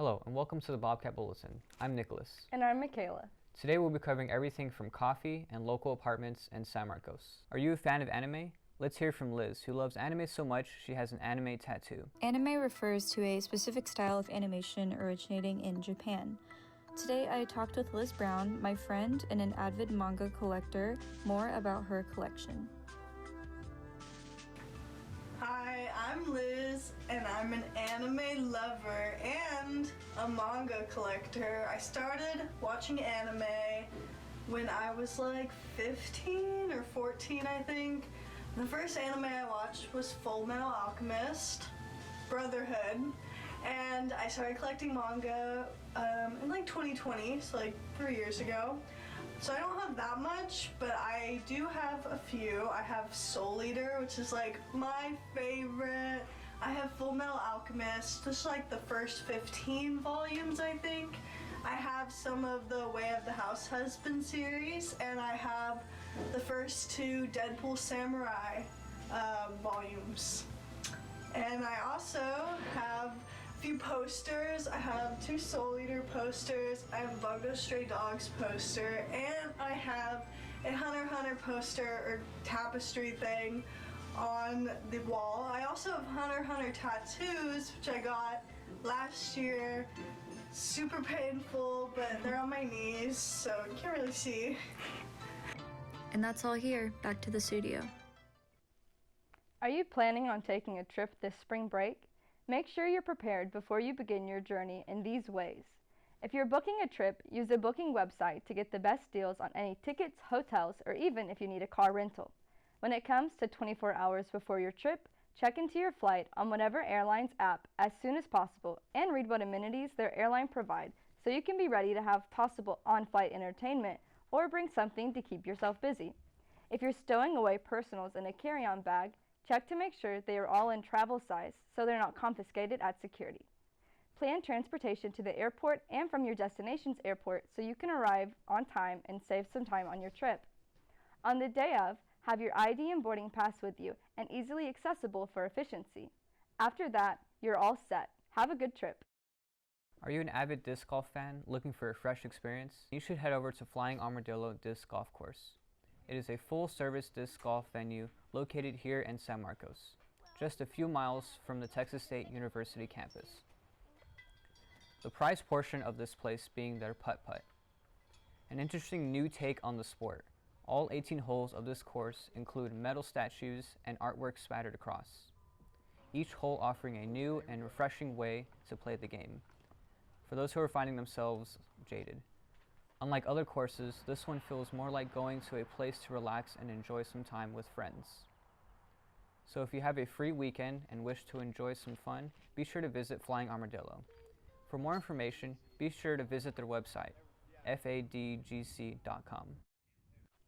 Hello, and welcome to the Bobcat Bulletin. I'm Nicholas. And I'm Michaela. Today we'll be covering everything from coffee and local apartments in San Marcos. Are you a fan of anime? Let's hear from Liz, who loves anime so much she has an anime tattoo. Anime refers to a specific style of animation originating in Japan. Today I talked with Liz Brown, my friend and an avid manga collector, more about her collection. Hi, I'm Liz, and I'm an anime lover and a manga collector. I started watching anime when I was like 15 or 14, I think. The first anime I watched was Full Metal Alchemist Brotherhood, and I started collecting manga in like 2020, so like 3 years ago. So I don't have that much, but I do have a few. I have Soul Eater, which is like my favorite. I have Full Metal Alchemist, just like the first 15 volumes, I think. I have some of the Way of the House Husband series, and I have the first two Deadpool Samurai volumes. And I also have few posters. I have two Soul Eater posters, I have a Bungo Stray Dogs poster, and I have a Hunter x Hunter poster or tapestry thing on the wall. I also have Hunter x Hunter tattoos, which I got last year. Super painful, but they're on my knees, so you can't really see. And that's all here. Back to the studio. Are you planning on taking a trip this spring break? Make sure you're prepared before you begin your journey in these ways. If you're booking a trip, use a booking website to get the best deals on any tickets, hotels, or even if you need a car rental. When it comes to 24 hours before your trip, check into your flight on whatever airline's app as soon as possible and read what amenities their airline provide so you can be ready to have possible on-flight entertainment or bring something to keep yourself busy. If you're stowing away personals in a carry-on bag, check to make sure they are all in travel size so they're not confiscated at security. Plan transportation to the airport and from your destination's airport so you can arrive on time and save some time on your trip. On the day of, have your ID and boarding pass with you and easily accessible for efficiency. After that, you're all set. Have a good trip. Are you an avid disc golf fan looking for a fresh experience? You should head over to Flying Armadillo Disc Golf Course. It is a full-service disc golf venue located here in San Marcos, just a few miles from the Texas State University campus. The prize portion of this place being their putt-putt. An interesting new take on the sport. All 18 holes of this course include metal statues and artwork spattered across, each hole offering a new and refreshing way to play the game, for those who are finding themselves jaded. Unlike other courses, this one feels more like going to a place to relax and enjoy some time with friends. So if you have a free weekend and wish to enjoy some fun, be sure to visit Flying Armadillo. For more information, be sure to visit their website, fadgc.com.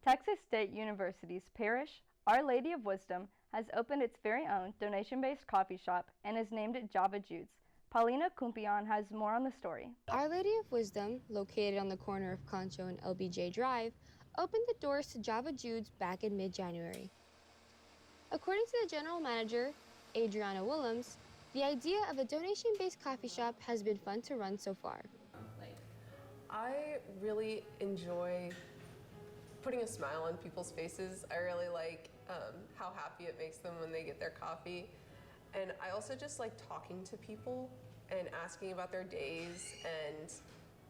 Texas State University's parish, Our Lady of Wisdom, has opened its very own donation-based coffee shop and is named Java Jude's. Paulina Kumpion has more on the story. Our Lady of Wisdom, located on the corner of Concho and LBJ Drive, opened the doors to Java Jude's back in mid-January. According to the general manager, Adriana Willems, the idea of a donation-based coffee shop has been fun to run so far. I really enjoy putting a smile on people's faces. I really like how happy it makes them when they get their coffee. And I also just like talking to people and asking about their days and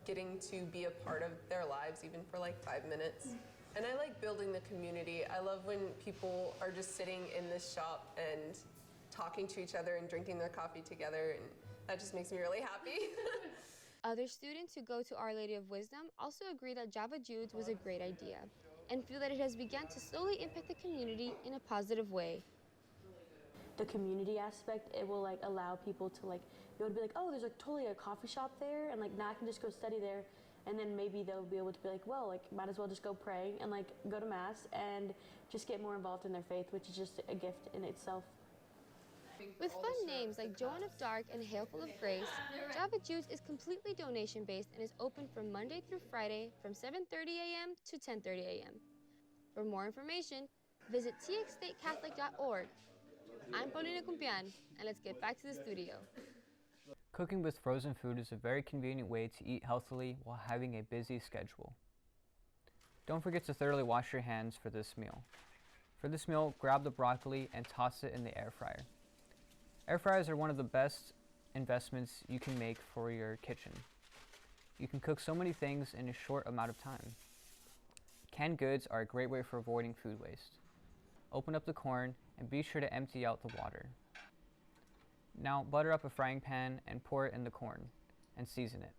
getting to be a part of their lives even for like 5 minutes. And I like building the community. I love when people are just sitting in this shop and talking to each other and drinking their coffee together, and that just makes me really happy. Other students who go to Our Lady of Wisdom also agree that Java Jude's was a great idea and feel that it has begun to slowly impact the community in a positive way. The community aspect, it will like allow people to like be able to be like, oh, there's like totally a coffee shop there, and like now I can just go study there, and then maybe they'll be able to be like, well, like might as well just go pray and like go to mass and just get more involved in their faith, which is just a gift in itself. With fun names like Joan of Dark and Hail Full of Grace, Java Jude's is completely donation-based and is open from Monday through Friday from 7:30 a.m. to 10:30 a.m. For more information, visit txstatecatholic.org. I'm Paulina Kumpian, and let's get back to the studio. Cooking with frozen food is a very convenient way to eat healthily while having a busy schedule. Don't forget to thoroughly wash your hands for this meal. For this meal, grab the broccoli and toss it in the air fryer. Air fryers are one of the best investments you can make for your kitchen. You can cook so many things in a short amount of time. Canned goods are a great way for avoiding food waste. Open up the corn and be sure to empty out the water. Now butter up a frying pan and pour it in the corn and season it.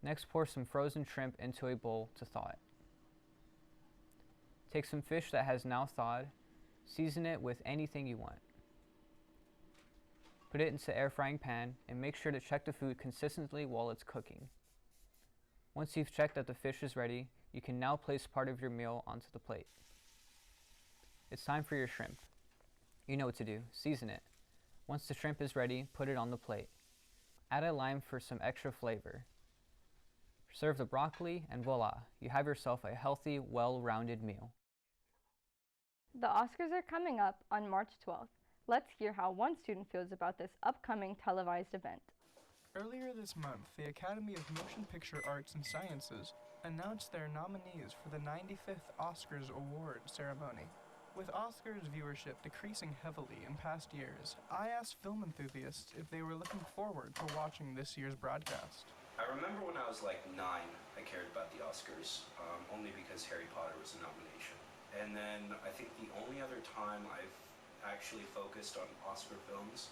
Next, pour some frozen shrimp into a bowl to thaw it. Take some fish that has now thawed, season it with anything you want. Put it into the air frying pan and make sure to check the food consistently while it's cooking. Once you've checked that the fish is ready, you can now place part of your meal onto the plate. It's time for your shrimp. You know what to do, season it. Once the shrimp is ready, put it on the plate. Add a lime for some extra flavor. Serve the broccoli and voila, you have yourself a healthy, well-rounded meal. The Oscars are coming up on March 12th. Let's hear how one student feels about this upcoming televised event. Earlier this month, the Academy of Motion Picture Arts and Sciences announced their nominees for the 95th Oscars Award ceremony. With Oscars viewership decreasing heavily in past years, I asked film enthusiasts if they were looking forward to watching this year's broadcast. I remember when I was like 9, I cared about the Oscars, only because Harry Potter was a nomination. And then I think the only other time I've actually focused on Oscar films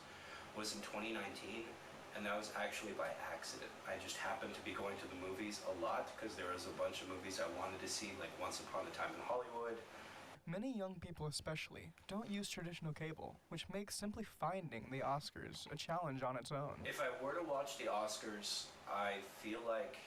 was in 2019, and that was actually by accident. I just happened to be going to the movies a lot because there was a bunch of movies I wanted to see, like Once Upon a Time in Hollywood. Many young people especially don't use traditional cable, which makes simply finding the Oscars a challenge on its own. If I were to watch the Oscars, I feel like,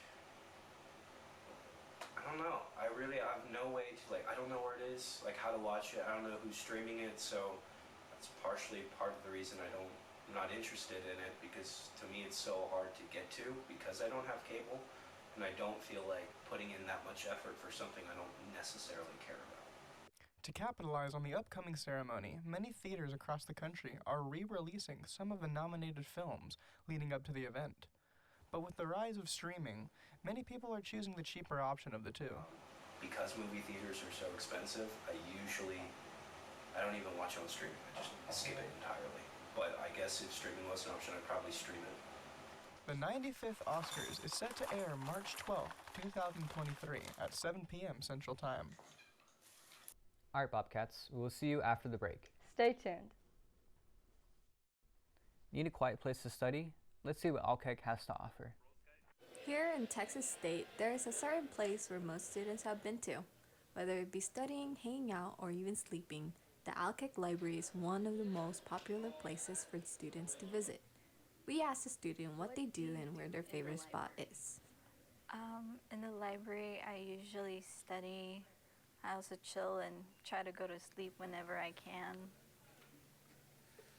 I don't know, I have no way to, I don't know where it is, how to watch it, I don't know who's streaming it, so that's partially part of the reason I'm not interested in it, because to me it's so hard to get to because I don't have cable, and I don't feel like putting in that much effort for something I don't necessarily care about. To capitalize on the upcoming ceremony, many theaters across the country are re-releasing some of the nominated films leading up to the event. But with the rise of streaming, many people are choosing the cheaper option of the two. Because movie theaters are so expensive, I don't even watch it on streaming, I just skip it entirely. But I guess if streaming was an option, I'd probably stream it. The 95th Oscars is set to air March 12th, 2023 at 7 p.m. Central Time. Alright Bobcats, we will see you after the break. Stay tuned. Need a quiet place to study? Let's see what Alkek has to offer. Here in Texas State, there is a certain place where most students have been to. Whether it be studying, hanging out, or even sleeping, the Alkek Library is one of the most popular places for students to visit. We asked the student what they do and where their favorite spot is. In the library, I usually study. I also chill and try to go to sleep whenever I can.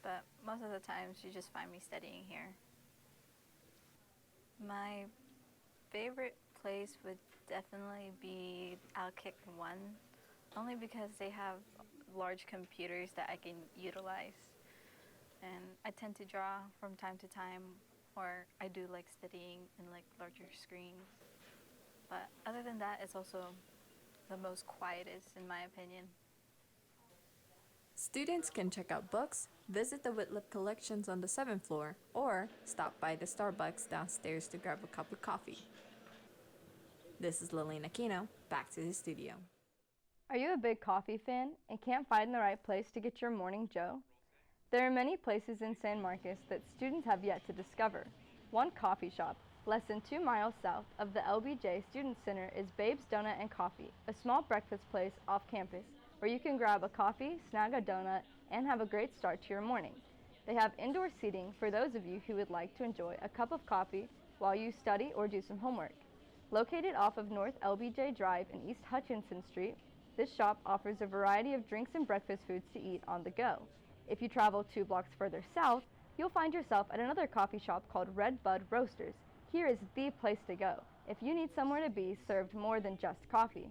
But most of the times, you just find me studying here. My favorite place would definitely be Alkic 1, only because they have large computers that I can utilize. And I tend to draw from time to time, or I do like studying in larger screens. But other than that, it's also the most quietest in my opinion. Students can check out books, visit the Whitlip collections on the 7th floor, or stop by the Starbucks downstairs to grab a cup of coffee. This is Lillian Aquino, back to the studio. Are you a big coffee fan and can't find the right place to get your morning joe? There are many places in San Marcos that students have yet to discover. One coffee shop, less than 2 miles south of the LBJ Student Center, is Babe's Donut and Coffee, a small breakfast place off campus where you can grab a coffee, snag a donut, and have a great start to your morning. They have indoor seating for those of you who would like to enjoy a cup of coffee while you study or do some homework. Located off of North LBJ Drive and East Hutchinson Street, this shop offers a variety of drinks and breakfast foods to eat on the go. If you travel 2 blocks further south, you'll find yourself at another coffee shop called Red Bud Roasters. Here is the place to go if you need somewhere to be served more than just coffee.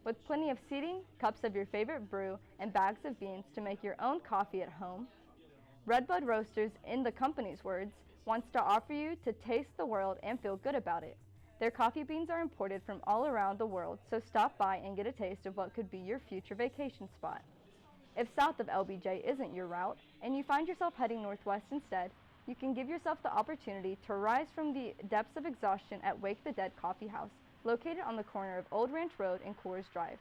With plenty of seating, cups of your favorite brew, and bags of beans to make your own coffee at home, Red Bud Roasters, in the company's words, wants to offer you to taste the world and feel good about it. Their coffee beans are imported from all around the world, so stop by and get a taste of what could be your future vacation spot. If south of LBJ isn't your route and you find yourself heading northwest instead, you can give yourself the opportunity to rise from the depths of exhaustion at Wake the Dead Coffee House, located on the corner of Old Ranch Road and Coors Drive.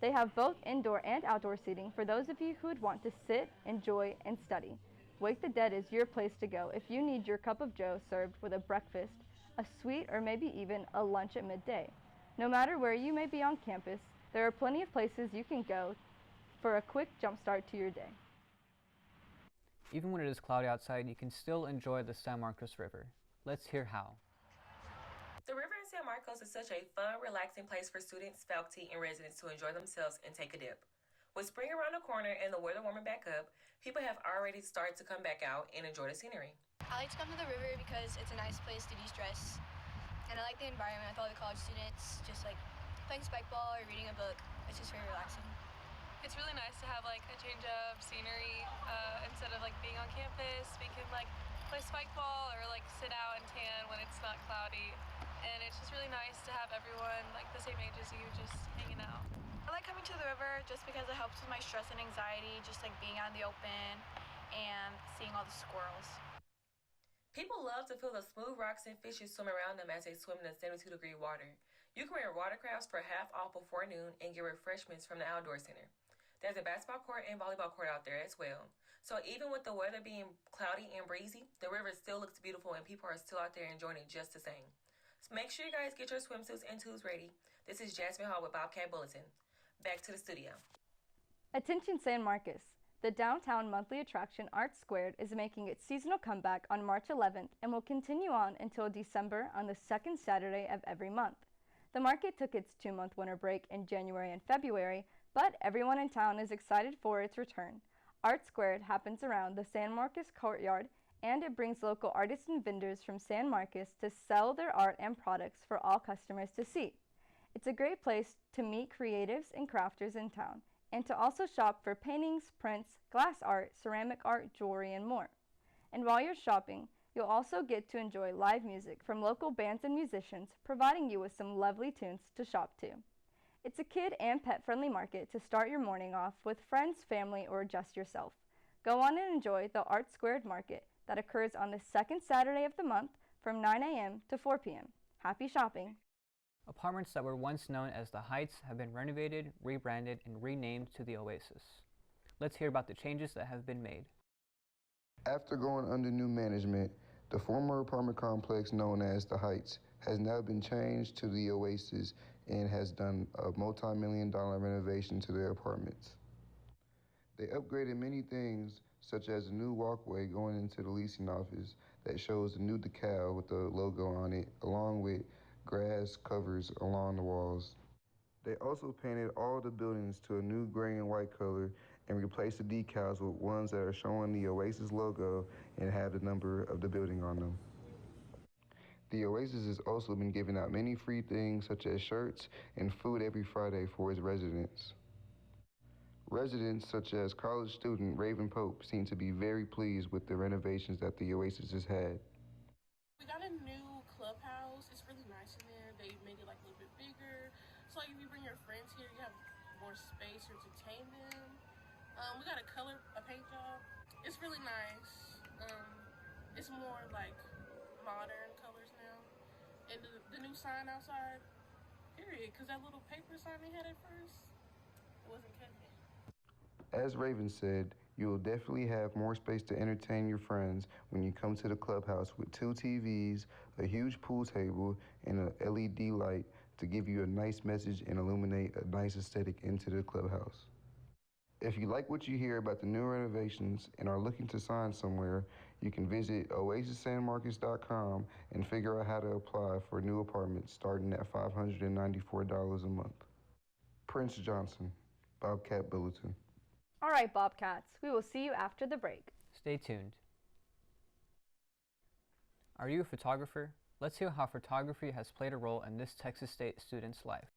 They have both indoor and outdoor seating for those of you who would want to sit, enjoy, and study. Wake the Dead is your place to go if you need your cup of joe served with a breakfast, a sweet, or maybe even a lunch at midday. No matter where you may be on campus, there are plenty of places you can go for a quick jump start to your day. Even when it is cloudy outside, you can still enjoy the San Marcos River. Let's hear how. The river in San Marcos is such a fun, relaxing place for students, faculty, and residents to enjoy themselves and take a dip. With spring around the corner and the weather warming back up, people have already started to come back out and enjoy the scenery. I like to come to the river because it's a nice place to de-stress, and I like the environment with all the college students, just like playing spikeball or reading a book. It's just very relaxing. It's really nice to have like a change of scenery instead of like being on campus. We can like play spikeball or like sit out and tan when it's not cloudy, and it's just really nice to have everyone like the same age as you just hanging out. I like coming to the river just because it helps with my stress and anxiety, just like being out in the open and seeing all the squirrels. People love to feel the smooth rocks and fishes swim around them as they swim in the 72-degree water. You can rent watercrafts for half off before noon and get refreshments from the outdoor center. There's a basketball court and volleyball court out there as well. So even with the weather being cloudy and breezy, the river still looks beautiful and people are still out there enjoying it just the same. So make sure you guys get your swimsuits and tubes ready. This is Jasmine Hall with Bobcat Bulletin. Back to the studio. Attention San Marcos. The downtown monthly attraction Art Squared is making its seasonal comeback on March 11th and will continue on until December on the second Saturday of every month. The market took its 2-month winter break in January and February, but everyone in town is excited for its return. Art Squared happens around the San Marcos courtyard, and it brings local artists and vendors from San Marcos to sell their art and products for all customers to see. It's a great place to meet creatives and crafters in town, and to also shop for paintings, prints, glass art, ceramic art, jewelry, and more. And while you're shopping, you'll also get to enjoy live music from local bands and musicians, providing you with some lovely tunes to shop to. It's a kid and pet-friendly market to start your morning off with friends, family, or just yourself. Go on and enjoy the Art Squared Market that occurs on the second Saturday of the month from 9 a.m. to 4 p.m. Happy shopping! Apartments that were once known as the Heights have been renovated, rebranded, and renamed to the Oasis. Let's hear about the changes that have been made. After going under new management, the former apartment complex known as the Heights has now been changed to the Oasis and has done a multi-million-dollar renovation to their apartments. They upgraded many things, such as a new walkway going into the leasing office that shows a new decal with the logo on it, along with grass covers along the walls. They also painted all the buildings to a new gray and white color and replaced the decals with ones that are showing the Oasis logo and have the number of the building on them. The Oasis has also been giving out many free things such as shirts and food every Friday for its residents. Residents such as college student Raven Pope seem to be very pleased with the renovations that the Oasis has had. We got a new clubhouse. It's really nice in there. They made it like a little bit bigger. So like if you bring your friends here, you have more space to entertain them. We got a paint job. It's really nice. It's more like modern colors now. And the new sign outside, period. Because that little paper sign they had at first, it wasn't cutting it. As Raven said, you will definitely have more space to entertain your friends when you come to the clubhouse with 2 TVs, a huge pool table, and an LED light to give you a nice message and illuminate a nice aesthetic into the clubhouse. If you like what you hear about the new renovations and are looking to sign somewhere, you can visit oasissanmarcos.com and figure out how to apply for new apartments starting at $594 a month. Prince Johnson, Bobcat Bulletin. All right, Bobcats, we will see you after the break. Stay tuned. Are you a photographer? Let's hear how photography has played a role in this Texas State student's life.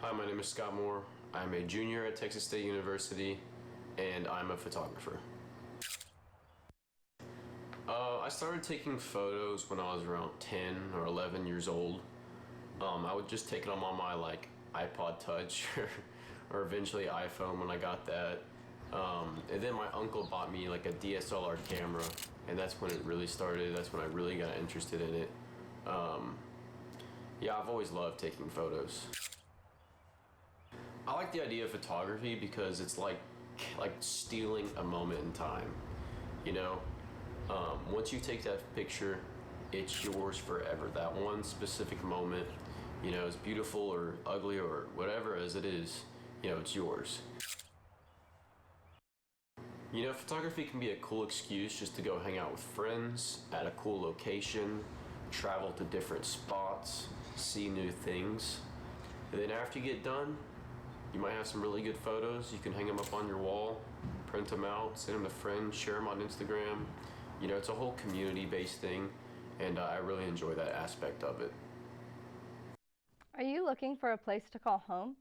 Hi, my name is Scott Moore. I'm a junior at Texas State University, and I'm a photographer. I started taking photos when I was around 10 or 11 years old. I would just take them on my iPod Touch or eventually iPhone when I got that. And then my uncle bought me a DSLR camera, and that's when it really started. That's when I really got interested in it. Yeah, I've always loved taking photos. I like the idea of photography because it's like stealing a moment in time, you know? Once you take that picture, it's yours forever. That one specific moment, as beautiful or ugly or whatever as it is, it's yours. Photography can be a cool excuse just to go hang out with friends at a cool location, travel to different spots, see new things. And then after you get done, you might have some really good photos. You can hang them up on your wall, print them out, send them to friends, share them on Instagram. It's a whole community-based thing, and I really enjoy that aspect of it. Are you looking for a place to call home?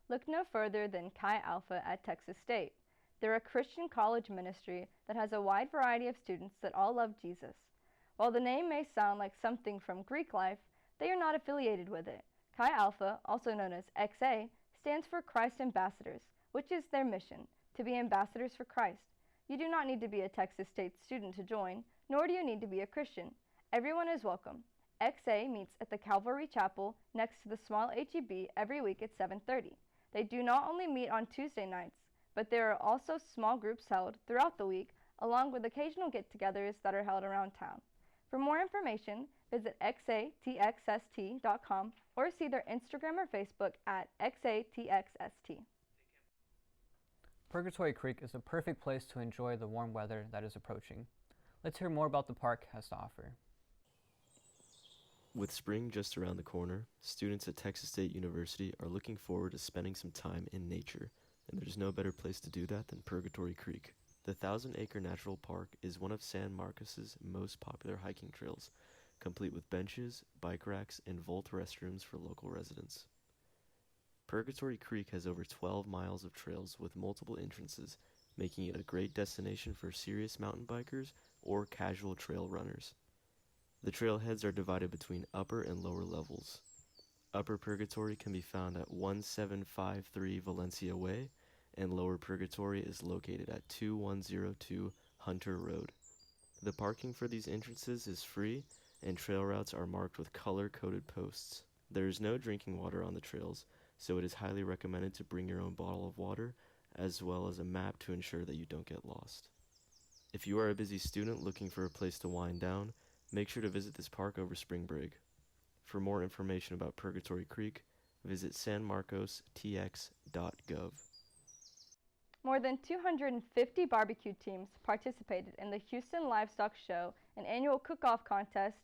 Look no further than Chi Alpha at Texas State. They're a Christian college ministry that has a wide variety of students that all love Jesus. While the name may sound like something from Greek life, they are not affiliated with it. Chi Alpha, also known as XA, stands for Christ Ambassadors, which is their mission, to be ambassadors for Christ. You do not need to be a Texas State student to join, nor do you need to be a Christian. Everyone is welcome. XA meets at the Calvary Chapel next to the small HEB every week at 7:30. They do not only meet on Tuesday nights, but there are also small groups held throughout the week, along with occasional get-togethers that are held around town. For more information, visit xatxst.com or see their Instagram or Facebook at xatxst. Purgatory Creek is a perfect place to enjoy the warm weather that is approaching. Let's hear more about the park has to offer. With spring just around the corner, students at Texas State University are looking forward to spending some time in nature, and there's no better place to do that than Purgatory Creek. The 1,000-acre natural park is one of San Marcos's most popular hiking trails, complete with benches, bike racks, and vault restrooms for local residents. Purgatory Creek has over 12 miles of trails with multiple entrances, making it a great destination for serious mountain bikers or casual trail runners. The trailheads are divided between upper and lower levels. Upper Purgatory can be found at 1753 Valencia Way, and Lower Purgatory is located at 2102 Hunter Road. The parking for these entrances is free, and trail routes are marked with color-coded posts. There is no drinking water on the trails, so it is highly recommended to bring your own bottle of water, as well as a map to ensure that you don't get lost. If you are a busy student looking for a place to wind down, make sure to visit this park over spring break. For more information about Purgatory Creek, visit sanmarcostx.gov. More than 250 barbecue teams participated in the Houston Livestock Show, an annual cook-off contest.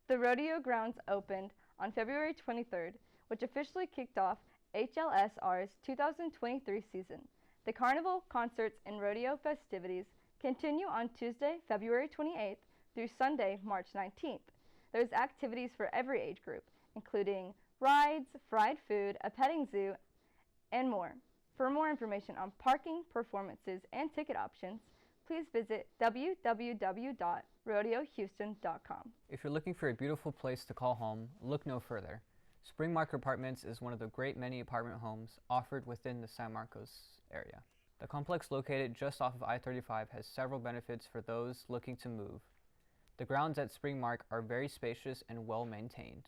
The rodeo grounds opened on February 23rd, which officially kicked off HLSR's 2023 season. The carnival, concerts, and rodeo festivities continue on Tuesday, February 28th through Sunday, March 19th. There's activities for every age group, including rides, fried food, a petting zoo, and more. For more information on parking, performances, and ticket options, please visit www.rodeohouston.com. If you're looking for a beautiful place to call home, look no further. Spring Mark Apartments is one of the great many apartment homes offered within the San Marcos area. The complex located just off of I-35 has several benefits for those looking to move. The grounds at Spring Mark are very spacious and well maintained.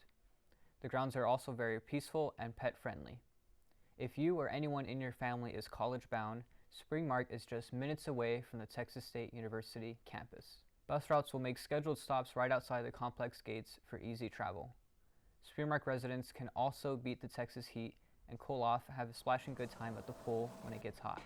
The grounds are also very peaceful and pet friendly. If you or anyone in your family is college bound, Spring Mark is just minutes away from the Texas State University campus. Bus routes will make scheduled stops right outside the complex gates for easy travel. Spring Mark residents can also beat the Texas heat and cool off, have a splashing good time at the pool when it gets hot.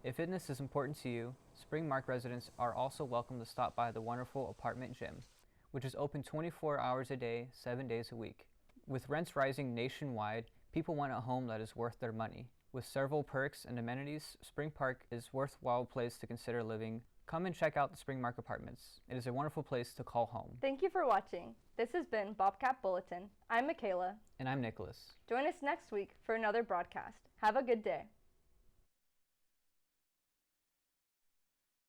If fitness is important to you, Spring Mark residents are also welcome to stop by the wonderful apartment gym, which is open 24 hours a day, 7 days a week. With rents rising nationwide, people want a home that is worth their money. With several perks and amenities, Spring Park is a worthwhile place to consider living. Come and check out the Spring Mark Apartments. It is a wonderful place to call home. Thank you for watching. This has been Bobcat Bulletin. I'm Michaela. And I'm Nicholas. Join us next week for another broadcast. Have a good day.